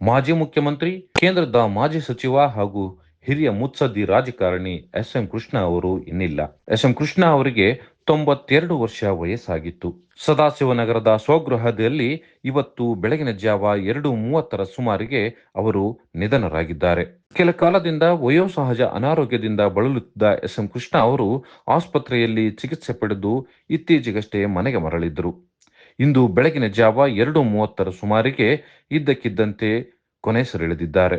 ಮಾಜಿ ಮುಖ್ಯಮಂತ್ರಿ, ಕೇಂದ್ರದ ಮಾಜಿ ಸಚಿವ ಹಾಗೂ ಹಿರಿಯ ಮುತ್ಸದ್ದಿ ರಾಜಕಾರಣಿ ಎಸ್.ಎಂ. ಕೃಷ್ಣ ಅವರು ಇನ್ನಿಲ್ಲ. ಎಸ್.ಎಂ. ಕೃಷ್ಣ ಅವರಿಗೆ 92 ವರ್ಷ ವಯಸ್ಸಾಗಿತ್ತು. ಸದಾಶಿವನಗರದ ಸ್ವಗೃಹದಲ್ಲಿ ಇವತ್ತು ಬೆಳಗಿನ ಜಾವ 2:30 ಸುಮಾರಿಗೆ ಅವರು ನಿಧನರಾಗಿದ್ದಾರೆ. ಕೆಲ ಕಾಲದಿಂದ ವಯೋಸಹಜ ಅನಾರೋಗ್ಯದಿಂದ ಬಳಲುತ್ತಿದ್ದ ಎಸ್.ಎಂ. ಕೃಷ್ಣ ಅವರು ಆಸ್ಪತ್ರೆಯಲ್ಲಿ ಚಿಕಿತ್ಸೆ ಪಡೆದು ಇತ್ತೀಚೆಗಷ್ಟೇ ಮನೆಗೆ ಮರಳಿದ್ದರು. ಇಂದು ಬೆಳಗಿನ ಜಾವ 2:30 ಸುಮಾರಿಗೆ ಇದ್ದಕ್ಕಿದ್ದಂತೆ ಕೊನೆಯುಸಿರೆಳೆದಿದ್ದಾರೆ.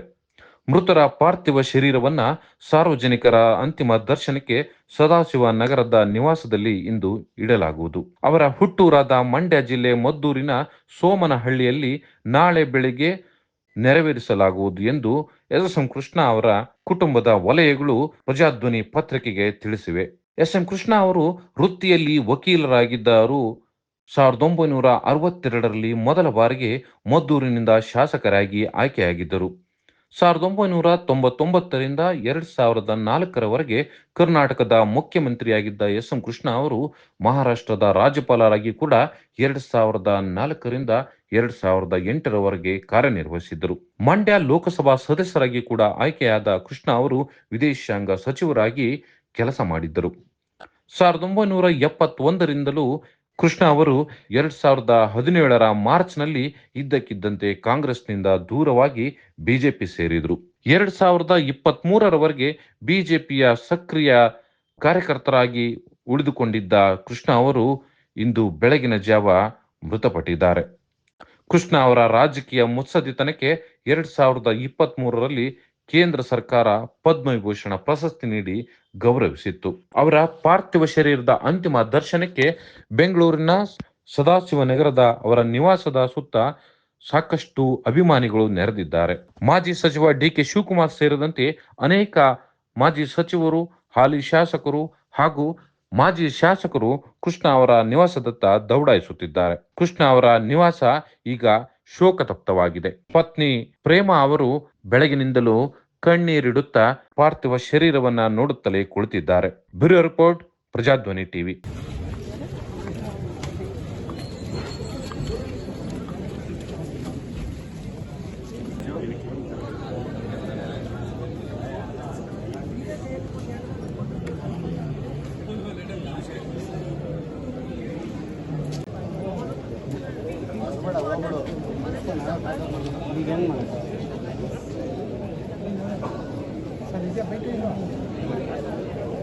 ಮೃತರ ಪಾರ್ಥಿವ ಶರೀರವನ್ನ ಸಾರ್ವಜನಿಕರ ಅಂತಿಮ ದರ್ಶನಕ್ಕೆ ಸದಾಶಿವ ನಗರದ ನಿವಾಸದಲ್ಲಿ ಇಂದು ಇಡಲಾಗುವುದು. ಅವರ ಹುಟ್ಟೂರಾದ ಮಂಡ್ಯ ಜಿಲ್ಲೆ ಮದ್ದೂರಿನ ಸೋಮನಹಳ್ಳಿಯಲ್ಲಿ ನಾಳೆ ಬೆಳಿಗ್ಗೆ ನೆರವೇರಿಸಲಾಗುವುದು ಎಂದು ಎಸ್.ಎಂ. ಕೃಷ್ಣ ಅವರ ಕುಟುಂಬದ ವಲಯಗಳು ಪ್ರಜಾಧ್ವನಿ ಪತ್ರಿಕೆಗೆ ತಿಳಿಸಿವೆ. ಎಸ್.ಎಂ. ಕೃಷ್ಣ ಅವರು ವೃತ್ತಿಯಲ್ಲಿ ವಕೀಲರಾಗಿದ್ದರು. 1962ರಲ್ಲಿ ಮೊದಲ ಬಾರಿಗೆ ಮದ್ದೂರಿನಿಂದ ಶಾಸಕರಾಗಿ ಆಯ್ಕೆಯಾಗಿದ್ದರು. 1999ರಿಂದ 2004ರವರೆಗೆ ಕರ್ನಾಟಕದ ಮುಖ್ಯಮಂತ್ರಿಯಾಗಿದ್ದ ಎಸ್.ಎಂ. ಕೃಷ್ಣ ಅವರು ಮಹಾರಾಷ್ಟ್ರದ ರಾಜ್ಯಪಾಲರಾಗಿ ಕೂಡ 2004ರಿಂದ 2008ರವರೆಗೆ ಕಾರ್ಯನಿರ್ವಹಿಸಿದ್ದರು. ಮಂಡ್ಯ ಲೋಕಸಭಾ ಸದಸ್ಯರಾಗಿ ಕೂಡ ಆಯ್ಕೆಯಾದ ಕೃಷ್ಣ ಅವರು ವಿದೇಶಾಂಗ ಸಚಿವರಾಗಿ ಕೆಲಸ ಮಾಡಿದ್ದರು. 1971ರಿಂದಲೂ ಕೃಷ್ಣ ಅವರು 2017ರ ಮಾರ್ಚ್ನಲ್ಲಿ ಇದ್ದಕ್ಕಿದ್ದಂತೆ ಕಾಂಗ್ರೆಸ್ನಿಂದ ದೂರವಾಗಿ ಬಿಜೆಪಿ ಸೇರಿದರು. 2023ರವರೆಗೆ ಬಿಜೆಪಿಯ ಸಕ್ರಿಯ ಕಾರ್ಯಕರ್ತರಾಗಿ ಉಳಿದುಕೊಂಡಿದ್ದ ಕೃಷ್ಣ ಅವರು ಇಂದು ಬೆಳಗಿನ ಜಾವ ಮೃತಪಟ್ಟಿದ್ದಾರೆ. ಕೃಷ್ಣ ಅವರ ರಾಜಕೀಯ ಮುತ್ಸದ್ದಿತನಕ್ಕೆ 2023ರಲ್ಲಿ ಕೇಂದ್ರ ಸರ್ಕಾರ ಪದ್ಮವಿಭೂಷಣ ಪ್ರಶಸ್ತಿ ನೀಡಿ ಗೌರವಿಸಿತ್ತು. ಅವರ ಪಾರ್ಥಿವ ಶರೀರದ ಅಂತಿಮ ದರ್ಶನಕ್ಕೆ ಬೆಂಗಳೂರಿನ ಸದಾಶಿವನಗರದ ಅವರ ನಿವಾಸದ ಸುತ್ತ ಸಾಕಷ್ಟು ಅಭಿಮಾನಿಗಳು ನೆರೆದಿದ್ದಾರೆ. ಮಾಜಿ ಸಚಿವ ಡಿ.ಕೆ. ಶಿವಕುಮಾರ್ ಸೇರಿದಂತೆ ಅನೇಕ ಮಾಜಿ ಸಚಿವರು, ಹಾಲಿ ಶಾಸಕರು ಹಾಗೂ ಮಾಜಿ ಶಾಸಕರು ಕೃಷ್ಣ ಅವರ ನಿವಾಸದತ್ತ ದೌಡಾಯಿಸುತ್ತಿದ್ದಾರೆ. ಕೃಷ್ಣ ಅವರ ನಿವಾಸ ಈಗ ಶೋಕತಪ್ತವಾಗಿದೆ. ಪತ್ನಿ ಪ್ರೇಮಾ ಅವರು ಬೆಳಗಿನಿಂದಲೂ ಕಣ್ಣೀರಿಡುತ್ತಾ ಪಾರ್ಥಿವ ಶರೀರವನ್ನ ನೋಡುತ್ತಲೇ ಕುಳಿತಿದ್ದಾರೆ. Bureau report, Prajadhwani TV. Sir